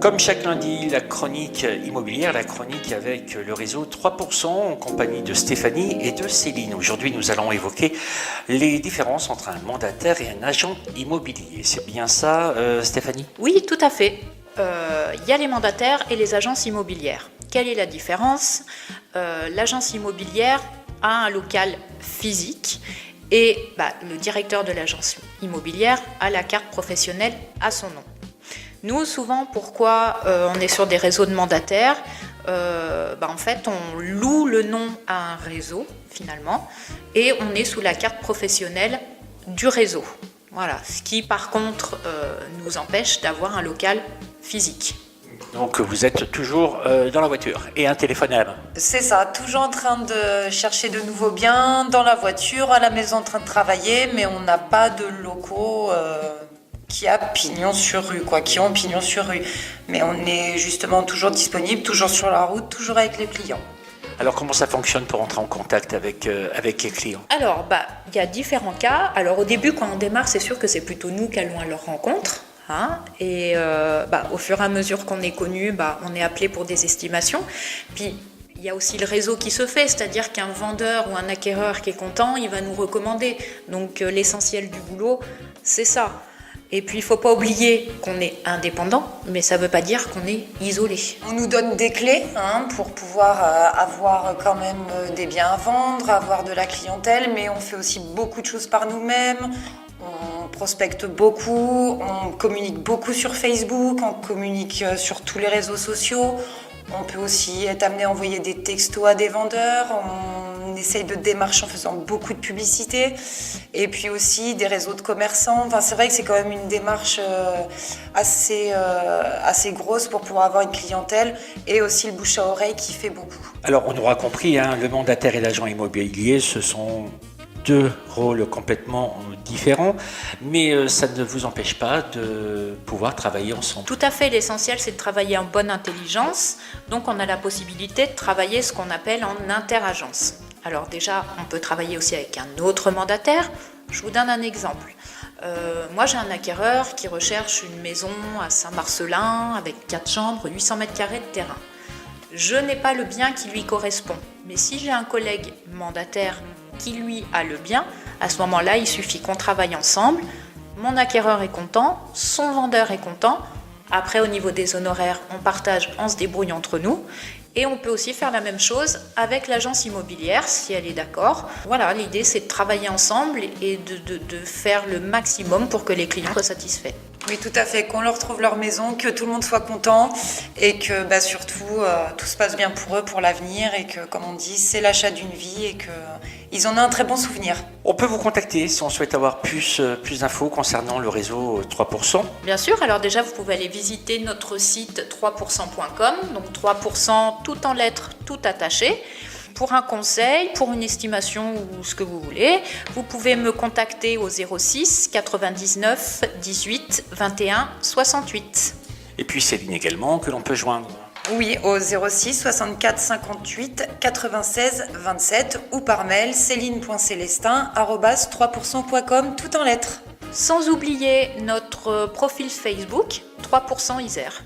Comme chaque lundi, la chronique immobilière, la chronique avec le réseau 3% en compagnie de Stéphanie et de Céline. Aujourd'hui, nous allons évoquer les différences entre un mandataire et un agent immobilier. C'est bien ça, Stéphanie ? Oui, tout à fait. Il y a les mandataires et les agences immobilières. Quelle est la différence ? L'agence immobilière a un local physique et le directeur de l'agence immobilière a la carte professionnelle à son nom. Nous, souvent, pourquoi on est sur des réseaux de mandataires ? En fait, on loue le nom à un réseau, finalement, et on est sous la carte professionnelle du réseau. Voilà, ce qui, par contre, nous empêche d'avoir un local physique. Donc, vous êtes toujours dans la voiture et un téléphone à la main. C'est ça, toujours en train de chercher de nouveaux biens, dans la voiture, à la maison en train de travailler, mais on n'a pas de locaux qui ont pignon sur rue. Mais on est justement toujours disponible, toujours sur la route, toujours avec les clients. Alors, comment ça fonctionne pour entrer en contact avec les clients ? Alors, il y a différents cas. Alors, au début, quand on démarre, c'est sûr que c'est plutôt nous qui allons à leur rencontre. Et au fur et à mesure qu'on est connu, on est appelé pour des estimations. Puis, il y a aussi le réseau qui se fait, c'est-à-dire qu'un vendeur ou un acquéreur qui est content, il va nous recommander. Donc, l'essentiel du boulot, c'est ça. Et puis, il ne faut pas oublier qu'on est indépendant, mais ça ne veut pas dire qu'on est isolé. On nous donne des clés pour pouvoir avoir quand même des biens à vendre, avoir de la clientèle, mais on fait aussi beaucoup de choses par nous-mêmes. On prospecte beaucoup, on communique beaucoup sur Facebook, on communique sur tous les réseaux sociaux. On peut aussi être amené à envoyer des textos à des vendeurs. On essaye de démarcher en faisant beaucoup de publicité. Et puis aussi des réseaux de commerçants. Enfin, c'est vrai que c'est quand même une démarche assez grosse pour pouvoir avoir une clientèle. Et aussi le bouche à oreille qui fait beaucoup. Alors, on aura compris, le mandataire et l'agent immobilier, ce sont deux rôles complètement différents, mais ça ne vous empêche pas de pouvoir travailler ensemble. Tout à fait, l'essentiel c'est de travailler en bonne intelligence, donc on a la possibilité de travailler ce qu'on appelle en interagence. Alors déjà, on peut travailler aussi avec un autre mandataire. Je vous donne un exemple. Moi j'ai un acquéreur qui recherche une maison à Saint-Marcelin avec 4 chambres, 800 mètres carrés de terrain. Je n'ai pas le bien qui lui correspond, mais si j'ai un collègue mandataire qui lui a le bien, à ce moment-là, il suffit qu'on travaille ensemble. Mon acquéreur est content, son vendeur est content. Après, au niveau des honoraires, on partage, on se débrouille entre nous. Et on peut aussi faire la même chose avec l'agence immobilière, si elle est d'accord. Voilà, l'idée, c'est de travailler ensemble et de faire le maximum pour que les clients soient satisfaits. Oui, tout à fait, qu'on leur trouve leur maison, que tout le monde soit content et que surtout tout se passe bien pour eux, pour l'avenir et que, comme on dit, c'est l'achat d'une vie et qu'ils en ont un très bon souvenir. On peut vous contacter si on souhaite avoir plus d'infos concernant le réseau 3%. Bien sûr, alors déjà vous pouvez aller visiter notre site 3%.com, donc 3% tout en lettres, tout attaché. Pour un conseil, pour une estimation ou ce que vous voulez, vous pouvez me contacter au 06 99 18 21 68. Et puis Céline également, que l'on peut joindre. Oui, au 06 64 58 96 27 ou par mail céline.célestin@3%.com, tout en lettres. Sans oublier notre profil Facebook 3% Isère.